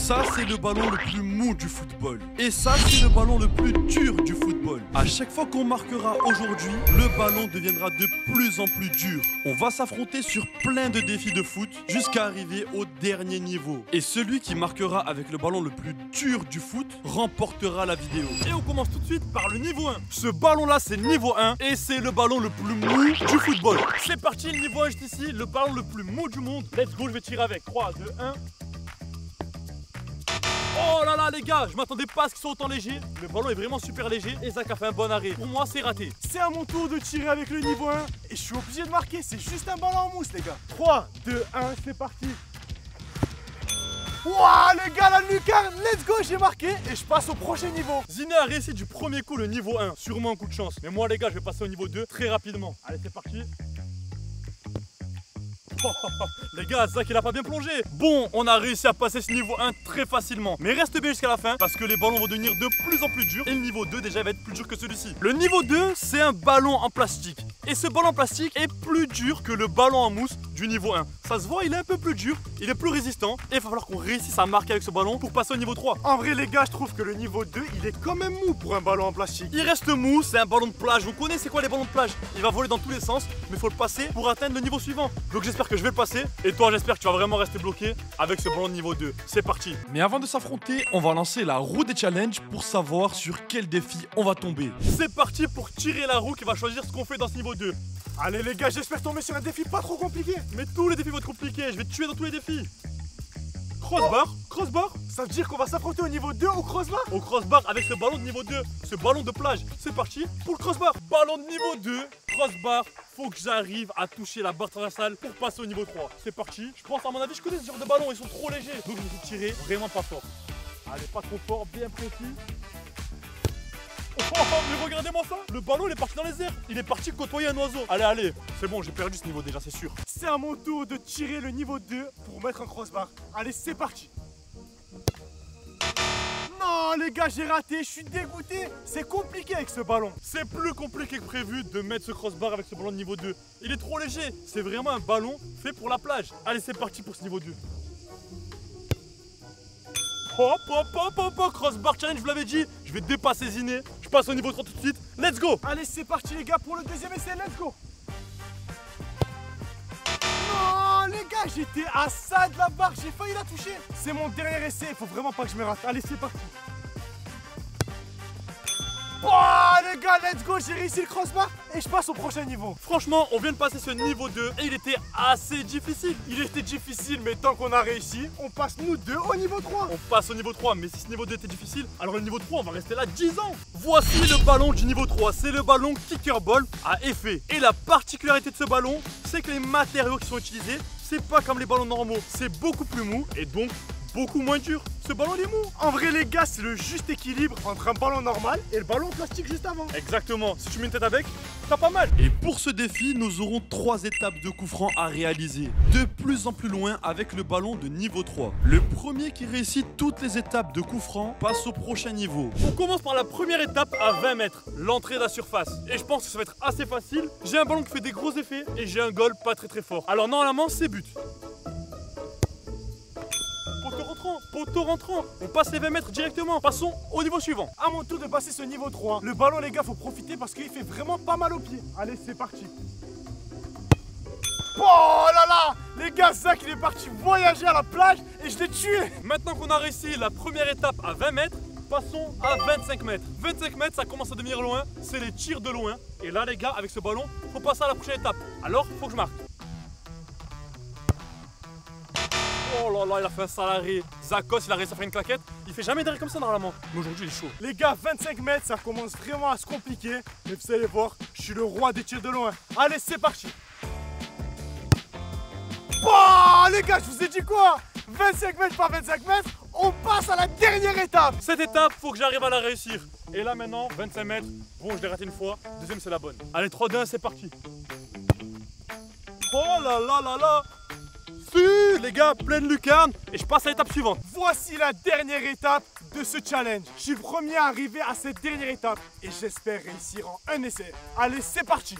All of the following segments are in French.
Ça, c'est le ballon le plus mou du football. Et ça, c'est le ballon le plus dur du football. À chaque fois qu'on marquera aujourd'hui, le ballon deviendra de plus en plus dur. On va s'affronter sur plein de défis de foot jusqu'à arriver au dernier niveau. Et celui qui marquera avec le ballon le plus dur du foot remportera la vidéo. Et on commence tout de suite par le niveau 1. Ce ballon-là, c'est le niveau 1 et c'est le ballon le plus mou du football. C'est parti, le niveau 1 juste ici, le ballon le plus mou du monde. Let's go, je vais tirer avec 3, 2, 1. Oh là là les gars, je m'attendais pas à ce qu'ils soient autant légers. Le ballon est vraiment super léger et Zach a fait un bon arrêt. Pour moi c'est raté. C'est à mon tour de tirer avec le niveau 1 et je suis obligé de marquer, c'est juste un ballon en mousse les gars. 3, 2, 1, c'est parti. Wouah les gars, la lucarne, let's go, j'ai marqué et je passe au prochain niveau. Ziné a réussi du premier coup le niveau 1, sûrement un coup de chance. Mais moi les gars, je vais passer au niveau 2 très rapidement. Allez c'est parti. Les gars, Zach il a pas bien plongé. Bon, on a réussi à passer ce niveau 1 très facilement. Mais reste bien jusqu'à la fin parce que les ballons vont devenir de plus en plus durs. Et le niveau 2 déjà va être plus dur que celui-ci. Le niveau 2, c'est un ballon en plastique. Et ce ballon en plastique est plus dur que le ballon en mousse du niveau 1. Ça se voit, il est un peu plus dur, il est plus résistant. Et il va falloir qu'on réussisse à marquer avec ce ballon pour passer au niveau 3. En vrai les gars, je trouve que le niveau 2, il est quand même mou pour un ballon en plastique. Il reste mou, c'est un ballon de plage. Vous connaissez c'est quoi les ballons de plage? Il va voler dans tous les sens, mais il faut le passer pour atteindre le niveau suivant. Donc j'espère que je vais le passer. Et toi, j'espère que tu vas vraiment rester bloqué avec ce ballon de niveau 2. C'est parti. Mais avant de s'affronter, on va lancer la roue des challenges pour savoir sur quel défi on va tomber. C'est parti pour tirer la roue qui va choisir ce qu'on fait dans ce niveau 2. Allez les gars, j'espère tomber sur un défi pas trop compliqué. Mais tous les défis vont être compliqués, je vais te tuer dans tous les défis. Crossbar, crossbar. Ça veut dire qu'on va s'affronter au niveau 2 au crossbar? Au crossbar avec ce ballon de niveau 2, ce ballon de plage. C'est parti pour le crossbar. Ballon de niveau 2, crossbar. Faut que j'arrive à toucher la barre transversale pour passer au niveau 3. C'est parti. Je pense à mon avis, je connais ce genre de ballon, ils sont trop légers. Donc je vais tirer vraiment pas fort. Allez, pas trop fort, bien précis. Oh, mais regardez-moi ça. Le ballon il est parti dans les airs. Il est parti côtoyer un oiseau. Allez, allez. C'est bon, j'ai perdu ce niveau déjà, c'est sûr. C'est à mon tour de tirer le niveau 2 pour mettre un crossbar. Allez, c'est parti. Non les gars, j'ai raté, je suis dégoûté. C'est compliqué avec ce ballon. C'est plus compliqué que prévu de mettre ce crossbar avec ce ballon de niveau 2. Il est trop léger. C'est vraiment un ballon fait pour la plage. Allez, c'est parti pour ce niveau 2. Hop, hop, hop, hop, hop, crossbar challenge, je vous l'avais dit. Je vais dépasser Ziné. Je passe au niveau 3 tout de suite. Let's go. Allez, c'est parti les gars pour le deuxième essai, let's go. Non les gars, j'étais à ça de la barre, j'ai failli la toucher. C'est mon dernier essai, il faut vraiment pas que je me rate. Allez, c'est parti. Oh les gars, let's go, j'ai réussi le crossbar et je passe au prochain niveau. Franchement, on vient de passer ce niveau 2 et il était assez difficile. Il était difficile, mais tant qu'on a réussi, on passe nous deux au niveau 3. On passe au niveau 3, mais si ce niveau 2 était difficile, alors le niveau 3, on va rester là 10 ans. Voici le ballon du niveau 3, c'est le ballon kicker ball à effet. Et la particularité de ce ballon, c'est que les matériaux qui sont utilisés, c'est pas comme les ballons normaux, c'est beaucoup plus mou et donc beaucoup moins dur. Ce ballon il est mou. En vrai les gars, c'est le juste équilibre entre un ballon normal et le ballon en plastique juste avant. Exactement, si tu mets une tête avec, t'as pas mal. Et pour ce défi, nous aurons 3 étapes de coup franc à réaliser. De plus en plus loin avec le ballon de niveau 3. Le premier qui réussit toutes les étapes de coup franc passe au prochain niveau. On commence par la première étape à 20 mètres, l'entrée de la surface. Et je pense que ça va être assez facile. J'ai un ballon qui fait des gros effets et j'ai un goal pas très fort. Alors normalement c'est but. Poteau rentrant, on passe les 20 mètres directement. Passons au niveau suivant. À mon tour de passer ce niveau 3. Le ballon les gars, faut profiter parce qu'il fait vraiment pas mal aux pieds. Allez, c'est parti. Oh là là, les gars, Zach il est parti voyager à la plage et je l'ai tué. Maintenant qu'on a réussi la première étape à 20 mètres, passons à 25 mètres. 25 mètres, ça commence à devenir loin, c'est les tirs de loin. Et là les gars, avec ce ballon, faut passer à la prochaine étape. Alors, faut que je marque. Oh là là, il a fait un sale arrêt. Zakos, il a réussi à faire une claquette. Il fait jamais d'arrêt comme ça normalement. Mais aujourd'hui, il est chaud. Les gars, 25 mètres, ça commence vraiment à se compliquer. Mais vous allez voir, je suis le roi des tirs de loin. Allez, c'est parti. Oh les gars, je vous ai dit quoi? 25 mètres par 25 mètres, on passe à la dernière étape. Cette étape, faut que j'arrive à la réussir. Et là maintenant, 25 mètres. Bon, je l'ai raté une fois. Deuxième, c'est la bonne. Allez, 3, 2, 1, c'est parti. Oh là là là là. Si, les gars, pleine lucarne. Et je passe à l'étape suivante. Voici la dernière étape de ce challenge. Je suis le premier à arriver à cette dernière étape. Et j'espère réussir en un essai. Allez, c'est parti.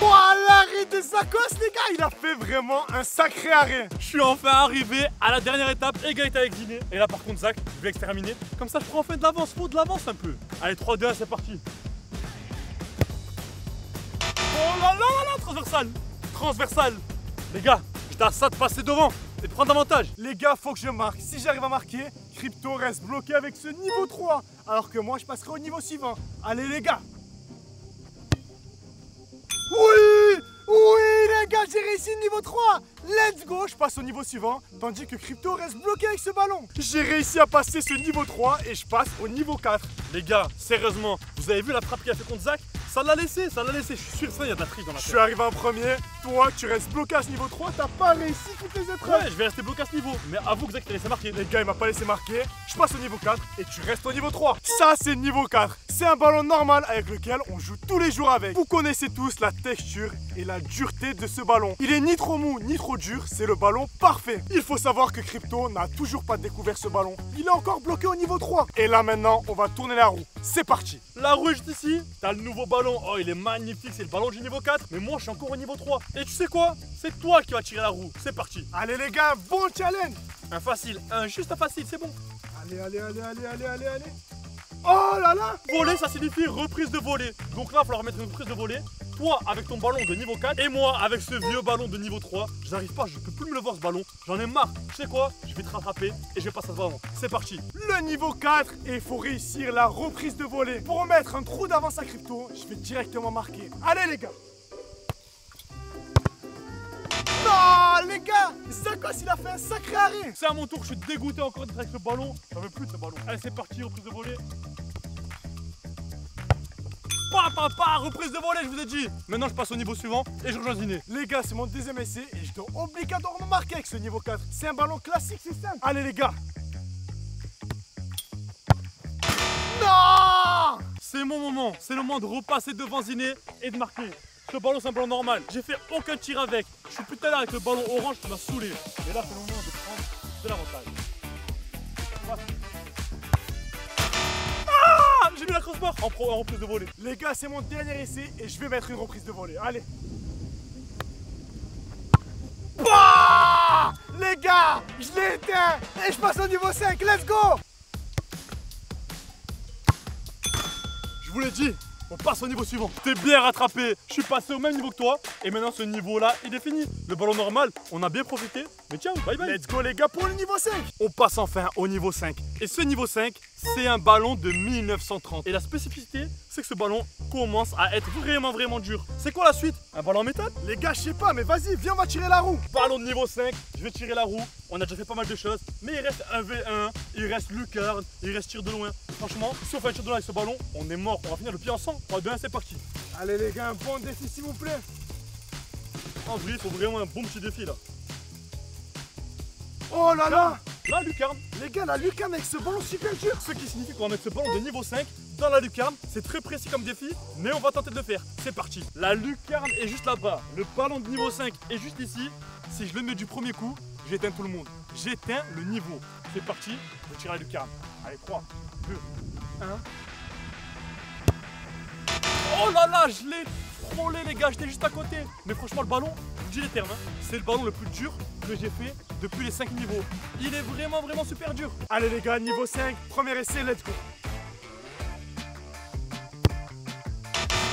Oh, l'arrêt de Zakos, les gars, il a fait vraiment un sacré arrêt. Je suis enfin arrivé à la dernière étape, égalité avec Ziné. Et là par contre Zach, je vais exterminer. Comme ça je prends enfin de l'avance, faut de l'avance un peu. Allez 3, 2, 1, c'est parti. Oh là là là là, transversal. Transversal. Les gars, j'étais à ça de passer devant et de prendre l'avantage. Les gars, faut que je marque. Si j'arrive à marquer, Crypto reste bloqué avec ce niveau 3. Alors que moi, je passerai au niveau suivant. Allez, les gars. Oui! Oui, les gars, j'ai réussi le niveau 3. Let's go, je passe au niveau suivant. Tandis que Crypto reste bloqué avec ce ballon. J'ai réussi à passer ce niveau 3 et je passe au niveau 4. Les gars, sérieusement, vous avez vu la frappe qu'il a fait contre Zach? Ça l'a laissé, je suis sûr que ça, il y a de la triche dans la tête. Je suis arrivé en premier, toi tu restes bloqué à ce niveau 3, t'as pas réussi toutes les épreuves. Ouais, je vais rester bloqué à ce niveau, mais avoue que Zach t'a laissé marquer. Les gars, il m'a pas laissé marquer, je passe au niveau 4 et tu restes au niveau 3. Ça, c'est le niveau 4. C'est un ballon normal avec lequel on joue tous les jours avec. Vous connaissez tous la texture et la dureté de ce ballon. Il est ni trop mou ni trop dur, c'est le ballon parfait. Il faut savoir que Crypto n'a toujours pas découvert ce ballon. Il est encore bloqué au niveau 3. Et là maintenant, on va tourner la roue. C'est parti. La roue est juste ici, t'as le nouveau ballon, oh il est magnifique, c'est le ballon du niveau 4, mais moi je suis encore au niveau 3. Et tu sais quoi? C'est toi qui vas tirer la roue, c'est parti. Allez les gars, bon challenge. Un facile, juste un facile, c'est bon. Allez, allez, allez, allez, allez, allez, allez. Oh là là. Voler, ça signifie reprise de volée. Donc là, il va falloir mettre une reprise de volée. Toi avec ton ballon de niveau 4 et moi avec ce vieux ballon de niveau 3. Je n'arrive pas, je peux plus me le voir ce ballon. J'en ai marre. Tu sais quoi? Je vais te rattraper et je vais passer à ce ballon. C'est parti. Le niveau 4 et il faut réussir la reprise de volée. Pour mettre un trou d'avance à Crypto, je vais directement marquer. Allez les gars. Non les gars, Zakos il a fait un sacré arrêt. C'est à mon tour, je suis dégoûté encore d'être avec le ballon. J'en veux plus de ce ballon. Allez c'est parti, reprise de volée. Reprise de volée, je vous ai dit. Maintenant je passe au niveau suivant et je rejoins Ziné. Les gars, c'est mon deuxième essai et je dois obligatoirement marquer avec ce niveau 4. C'est un ballon classique, c'est simple. Allez les gars. Non! C'est mon moment, c'est le moment de repasser devant Ziné et de marquer. Ce ballon c'est un ballon normal, j'ai fait aucun tir avec. Je suis plus tout à l'heure avec le ballon orange qui m'a saoulé. Mais là c'est le moment de prendre de l'avantage. J'ai mis la crossbar en reprise de volée. Les gars, c'est mon dernier essai et je vais mettre une reprise de volée. Allez. Bah les gars, je l'ai éteint et je passe au niveau 5. Let's go. Je vous l'ai dit, on passe au niveau suivant. T'es bien rattrapé, je suis passé au même niveau que toi. Et maintenant ce niveau-là, il est fini. Le ballon normal, on a bien profité. Mais ciao, bye bye. Let's go les gars pour le niveau 5. On passe enfin au niveau 5. Et ce niveau 5, c'est un ballon de 1930. Et la spécificité, c'est que ce ballon commence à être vraiment dur. C'est quoi la suite? Un ballon en métal? Les gars, je sais pas, mais vas-y, viens, on va tirer la roue. Ballon de niveau 5, je vais tirer la roue. On a déjà fait pas mal de choses. Mais il reste un V1, il reste lucarne, il reste tir de loin. Franchement, si on fait un tir de loin avec ce ballon, on est mort. On va finir le pied en sang. 3, 2, 1, c'est parti. Allez les gars, un bon défi s'il vous plaît. En vrai, il faut vraiment un bon petit défi là. Oh là là. La lucarne. Les gars, la lucarne avec ce ballon super dur. Ce qui signifie qu'on va mettre ce ballon de niveau 5 dans la lucarne. C'est très précis comme défi, mais on va tenter de le faire. C'est parti. La lucarne est juste là-bas. Le ballon de niveau 5 est juste ici. Si je le mets du premier coup, j'éteins tout le monde. J'éteins le niveau. C'est parti. Je tire la lucarne. Allez, 3, 2, 1. Oh là là, je l'ai frôlé les gars, j'étais juste à côté. Mais franchement, le ballon, je vous dis les termes, hein, c'est le ballon le plus dur que j'ai fait depuis les 5 niveaux. Il est vraiment super dur. Allez les gars, niveau 5, premier essai, let's go.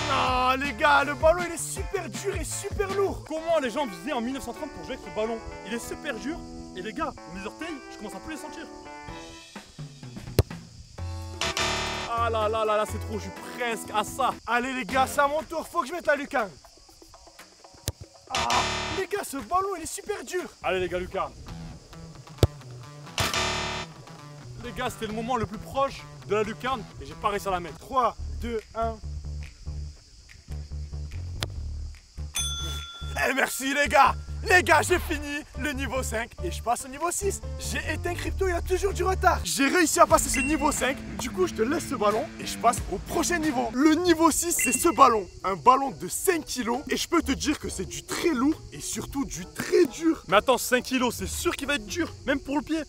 Non les gars, le ballon il est super dur et super lourd. Comment les gens faisaient en 1930 pour jouer avec ce ballon? Il est super dur. Et les gars, mes orteils, je commence à plus les sentir. Ah là là là là, c'est trop, je suis presque à ça. Allez les gars, c'est à mon tour, faut que je mette la lucarne. Ah, les gars, ce ballon il est super dur. Allez les gars, lucarne. Les gars, c'était le moment le plus proche de la lucarne et j'ai pas réussi à la mettre. 3, 2, 1. Eh merci les gars. Les gars, j'ai fini le niveau 5 et je passe au niveau 6. J'ai éteint Crypto, il a toujours du retard. J'ai réussi à passer ce niveau 5. Du coup, je te laisse ce ballon et je passe au prochain niveau. Le niveau 6, c'est ce ballon. Un ballon de 5 kilos. Et je peux te dire que c'est du très lourd et surtout du très dur. Mais attends, 5 kilos, c'est sûr qu'il va être dur, même pour le pied.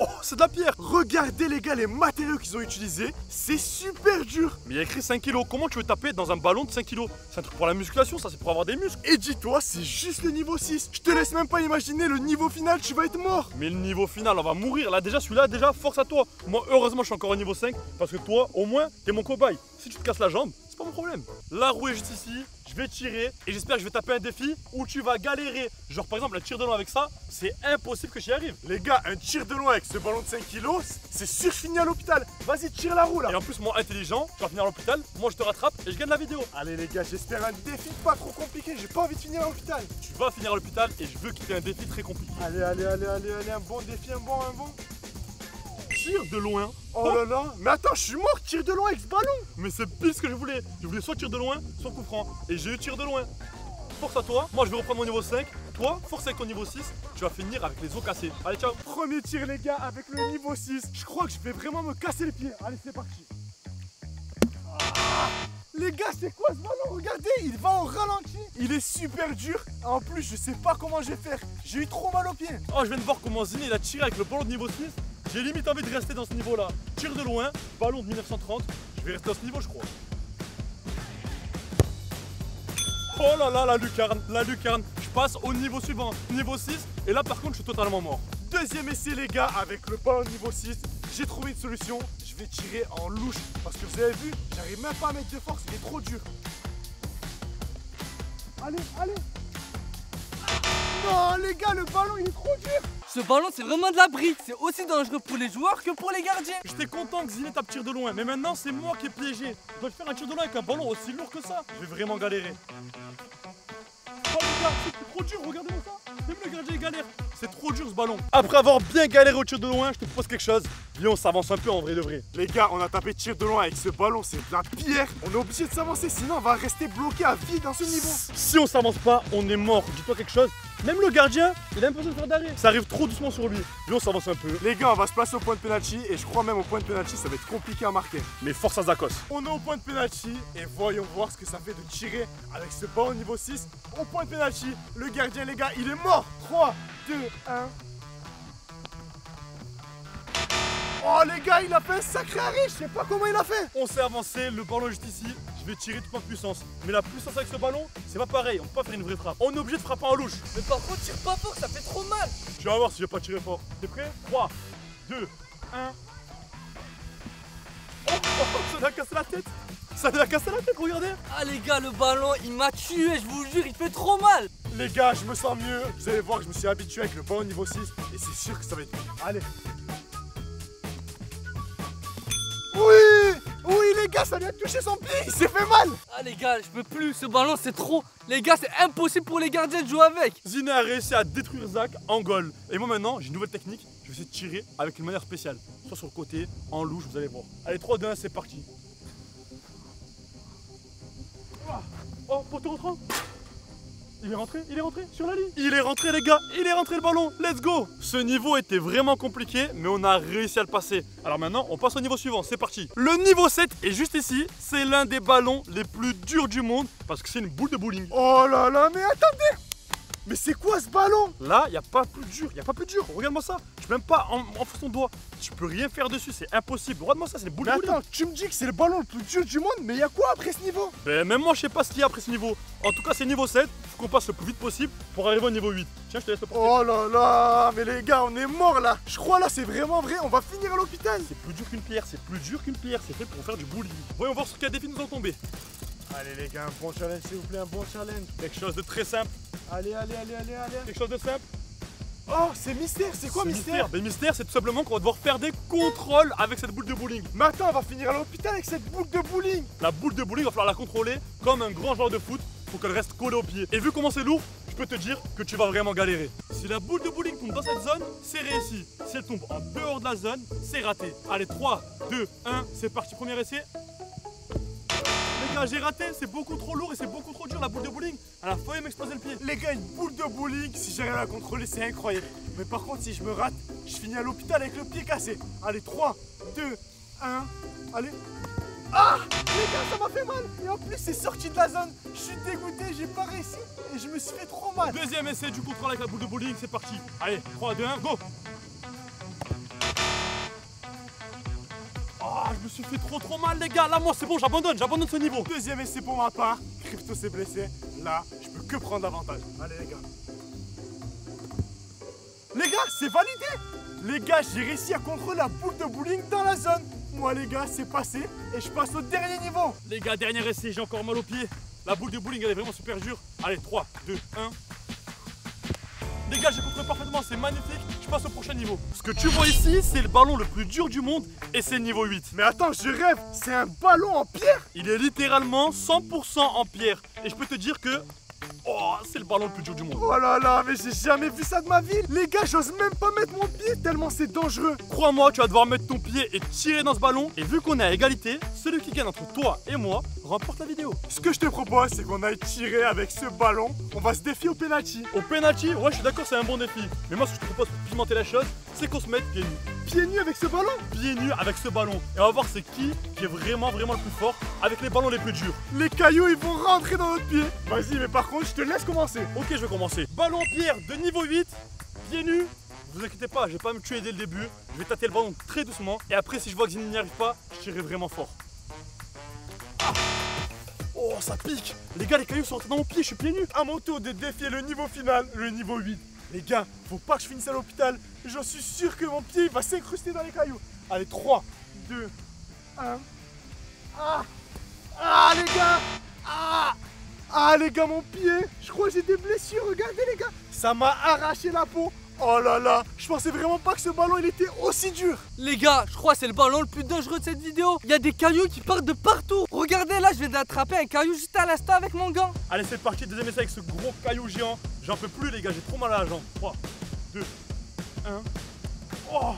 Oh, c'est de la pierre. Regardez les gars les matériaux qu'ils ont utilisés, c'est super dur. Mais il y a écrit 5 kilos. Comment tu veux taper dans un ballon de 5 kilos? C'est un truc pour la musculation, ça, c'est pour avoir des muscles. Et dis-toi, c'est juste le niveau 6. Je te laisse même pas imaginer le niveau final, tu vas être mort. Mais le niveau final, on va mourir. Là, déjà, celui-là, déjà, force à toi. Moi, heureusement, je suis encore au niveau 5 parce que toi, au moins, t'es mon cobaye. Si tu te casses la jambe, c'est pas mon problème. La roue est juste ici. Je vais tirer et j'espère que je vais taper un défi où tu vas galérer. Genre, par exemple, un tir de loin avec ça, c'est impossible que j'y arrive. Les gars, un tir de loin avec ce ballon de 5 kilos, c'est sûr que je finis à l'hôpital. Vas-y, tire la roue là. Et en plus, moi, intelligent, tu vas finir à l'hôpital. Moi, je te rattrape et je gagne la vidéo. Allez les gars, j'espère un défi pas trop compliqué. J'ai pas envie de finir à l'hôpital. Tu vas finir à l'hôpital et je veux qu'il y ait un défi très compliqué. Allez, un bon défi, un bon. Tir de loin. Oh là là, mais attends, je suis mort, tire de loin avec ce ballon. Mais c'est pile ce que je voulais. Je voulais soit tir de loin, soit coup franc. Et j'ai eu tir de loin. Force à toi. Moi, je vais reprendre mon niveau 5. Toi, force avec ton niveau 6. Tu vas finir avec les os cassés. Allez, ciao. Premier tir, les gars, avec le niveau 6. Je crois que je vais vraiment me casser les pieds. Allez, c'est parti. Les gars, c'est quoi ce ballon? Regardez, il va au ralenti. Il est super dur. En plus, je sais pas comment je vais faire. J'ai eu trop mal aux pieds. Oh, je viens de voir comment Zine il a tiré avec le ballon de niveau 6. J'ai limite envie de rester dans ce niveau-là. Tir de loin, ballon de 1930. Je vais rester à ce niveau, je crois. Oh là là, la lucarne, la lucarne. Je passe au niveau suivant, niveau 6. Et là, par contre, je suis totalement mort. Deuxième essai, les gars, avec le ballon niveau 6. J'ai trouvé une solution. Je vais tirer en louche. Parce que vous avez vu, j'arrive même pas à mettre de force. Il est trop dur. Allez. Non, les gars, le ballon, il est trop dur. Ce ballon, c'est vraiment de la brique. C'est aussi dangereux pour les joueurs que pour les gardiens. J'étais content que Zine tape tir de loin, mais maintenant c'est moi qui ai piégé. Je dois faire un tir de loin avec un ballon aussi lourd que ça. Je vais vraiment galérer. Oh les gars, c'est trop dur, regardez-moi ça. Même le gardien galère. C'est trop dur ce ballon. Après avoir bien galéré au tir de loin, je te propose quelque chose. Viens, on s'avance un peu en vrai de vrai. Les gars, on a tapé tir de loin avec ce ballon, c'est de la pierre. On est obligé de s'avancer, sinon on va rester bloqué à vie dans ce niveau. Si on s'avance pas, on est mort. Dis-toi quelque chose. Même le gardien, il a l'impression de faire d'arrêt. Ça arrive trop doucement sur lui. Viens, on s'avance un peu. Les gars, on va se placer au point de penalty et je crois même au point de penalty, ça va être compliqué à marquer. Mais force à Zakos. On est au point de penalty et voyons voir ce que ça fait de tirer avec ce ballon niveau 6 au point de penalty. Le gardien, les gars, il est mort. 3, 2, 1. Oh les gars, il a fait un sacré arrêt, je sais pas comment il a fait. On s'est avancé, le ballon est juste ici. Je vais tirer toute ma puissance. Mais la puissance avec ce ballon, c'est pas pareil. On peut pas faire une vraie frappe. On est obligé de frapper en louche. Mais par contre, tire pas fort, ça fait trop mal. Tu vas voir si je vais pas tirer fort. T'es prêt? 3, 2, 1. Oh, ça lui a cassé la tête. Ça lui a cassé la tête, regardez. Ah les gars, le ballon, il m'a tué, je vous jure, il fait trop mal. Les gars, je me sens mieux. Vous allez voir que je me suis habitué avec le ballon niveau 6 et c'est sûr que ça va être mieux. Allez. Oui, les gars, ça lui a touché son pied, il s'est fait mal. Ah les gars, je peux plus, ce ballon c'est trop. Les gars, c'est impossible pour les gardiens de jouer avec. Zine a réussi à détruire Zach en goal. Et moi maintenant, j'ai une nouvelle technique. Je vais essayer de tirer avec une manière spéciale. Soit sur le côté, en louche, vous allez voir. Allez, 3, 2, 1, c'est parti. Oh, poteau rentrant. Il est rentré sur la ligne. Il est rentré les gars, il est rentré le ballon, let's go. Ce niveau était vraiment compliqué, mais on a réussi à le passer. Alors maintenant, on passe au niveau suivant, c'est parti. Le niveau 7 est juste ici, c'est l'un des ballons les plus durs du monde, parce que c'est une boule de bowling. Oh là là, mais attendez. Mais c'est quoi ce ballon? Là, il n'y a pas plus dur, regarde-moi ça. Je peux même pas enfoncer ton doigt. Tu peux rien faire dessus, c'est impossible. Regarde-moi ça, c'est des boules de bowling. Attends, tu me dis que c'est le ballon le plus dur du monde, mais il y a quoi après ce niveau? Ben même moi je sais pas ce qu'il y a après ce niveau. En tout cas c'est niveau 7, faut qu'on passe le plus vite possible pour arriver au niveau 8. Tiens, je te laisse le porter. Oh là là, mais les gars, on est mort là. Je crois là, c'est vraiment vrai, on va finir à l'hôpital. C'est plus dur qu'une pierre, c'est fait pour faire du bowling. Voyons voir sur quel défi nous allons tomber. Allez les gars, un bon challenge s'il vous plaît, un bon challenge. Quelque chose de très simple. Allez. Quelque chose de simple. Oh, c'est mystère, c'est quoi mystère? Ben mystère, c'est tout simplement qu'on va devoir faire des contrôles avec cette boule de bowling. Mais attends, on va finir à l'hôpital avec cette boule de bowling. La boule de bowling, il va falloir la contrôler comme un grand joueur de foot. Faut qu'elle reste collée au pied. Et vu comment c'est lourd, je peux te dire que tu vas vraiment galérer. Si la boule de bowling tombe dans cette zone, c'est réussi. Si elle tombe en dehors de la zone, c'est raté. Allez, 3, 2, 1, c'est parti, premier essai. Les gars, j'ai raté, c'est beaucoup trop lourd et c'est beaucoup trop dur la boule de bowling. Elle a failli m'exploser le pied. Les gars, une boule de bowling, si j'arrive à la contrôler, c'est incroyable. Mais par contre, si je me rate, je finis à l'hôpital avec le pied cassé. Allez, 3, 2, 1, allez. Ah, les gars, ça m'a fait mal. Et en plus, c'est sorti de la zone. Je suis dégoûté, j'ai pas réussi et je me suis fait trop mal. Deuxième essai du contrôle avec la boule de bowling, c'est parti. Allez, 3, 2, 1, go. Je me suis fait trop mal les gars. Là moi c'est bon, j'abandonne ce niveau. Deuxième essai pour ma part. Crypto s'est blessé. Là, je peux que prendre l'avantage. Allez les gars. Les gars, c'est validé. Les gars, j'ai réussi à contrôler la boule de bowling dans la zone. Moi les gars, c'est passé et je passe au dernier niveau. Les gars, dernier essai, j'ai encore mal aux pieds. La boule de bowling elle est vraiment super dure. Allez, 3, 2, 1. Les gars, j'ai contrôlé parfaitement, c'est magnifique. Je passe au prochain niveau. Ce que tu vois ici, c'est le ballon le plus dur du monde et c'est le niveau 8. Mais attends, je rêve, c'est un ballon en pierre. Il est littéralement 100% en pierre. Et je peux te dire que... Oh, c'est le ballon le plus dur du monde. Oh là là, mais j'ai jamais vu ça de ma vie. Les gars, j'ose même pas mettre mon pied tellement c'est dangereux. Crois-moi, tu vas devoir mettre ton pied et tirer dans ce ballon. Et vu qu'on est à égalité, celui qui gagne entre toi et moi remporte la vidéo. Ce que je te propose, c'est qu'on aille tirer avec ce ballon. On va se défier au penalty. Au penalty, ouais, je suis d'accord, c'est un bon défi. Mais moi, ce que je te propose pour pimenter la chose, c'est qu'on se mette pieds nus. Pieds nus avec ce ballon? Pieds nus avec ce ballon. Et on va voir c'est qui est vraiment le plus fort avec les ballons les plus durs. Les cailloux, ils vont rentrer dans notre pied. Vas-y, mais par contre, je te laisse commencer. Ok, je vais commencer. Ballon en pierre de niveau 8, pieds nus. Vous inquiétez pas, je vais pas me tuer dès le début. Je vais tâter le ballon très doucement. Et après, si je vois que je n'y arrive pas, je tirerai vraiment fort. Ah. Oh, ça pique. Les gars, les cailloux sont rentrés dans mon pied, je suis pieds nus. À mon tour de défier le niveau final, le niveau 8. Les gars, faut pas que je finisse à l'hôpital. J'en suis sûr que mon pied va s'incruster dans les cailloux. Allez, 3, 2, 1. Les gars. Les gars, mon pied. Je crois que j'ai des blessures. Regardez, les gars. Ça m'a arraché la peau. Oh là là. Je pensais vraiment pas que ce ballon, il était aussi dur. Les gars, je crois que c'est le ballon le plus dangereux de cette vidéo. Il y a des cailloux qui partent de partout. Regardez là, je viens d'attraper un caillou juste à l'instant avec mon gant. Allez, c'est parti, deuxième essai avec ce gros caillou géant. J'en peux plus les gars, j'ai trop mal à la jambe. 3, 2, 1. Oh,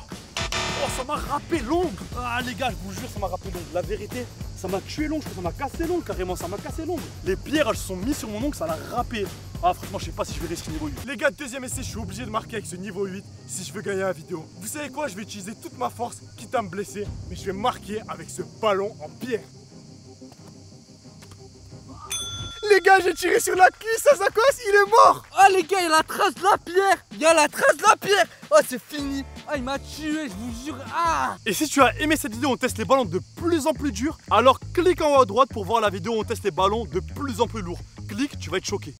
ça m'a râpé l'ongle. Les gars, je vous jure, ça m'a râpé l'ongle. La vérité, ça m'a tué l'ongle, ça m'a cassé l'ongle carrément, ça m'a cassé l'ongle. Les pierres, elles se sont mises sur mon ongle, ça l'a râpé. Franchement, je sais pas si je vais risquer niveau 8. Les gars, deuxième essai, je suis obligé de marquer avec ce niveau 8 si je veux gagner la vidéo. Vous savez quoi? Je vais utiliser toute ma force, quitte à me blesser, mais je vais marquer avec ce ballon en pierre. Les gars, j'ai tiré sur la cuisse à Zakos, il est mort. Oh les gars, il y a la trace de la pierre. Il y a la trace de la pierre. Oh, c'est fini. Il m'a tué, je vous jure. Et si tu as aimé cette vidéo, on teste les ballons de plus en plus durs, alors clique en haut à droite pour voir la vidéo où on teste les ballons de plus en plus lourds. Clique, tu vas être choqué.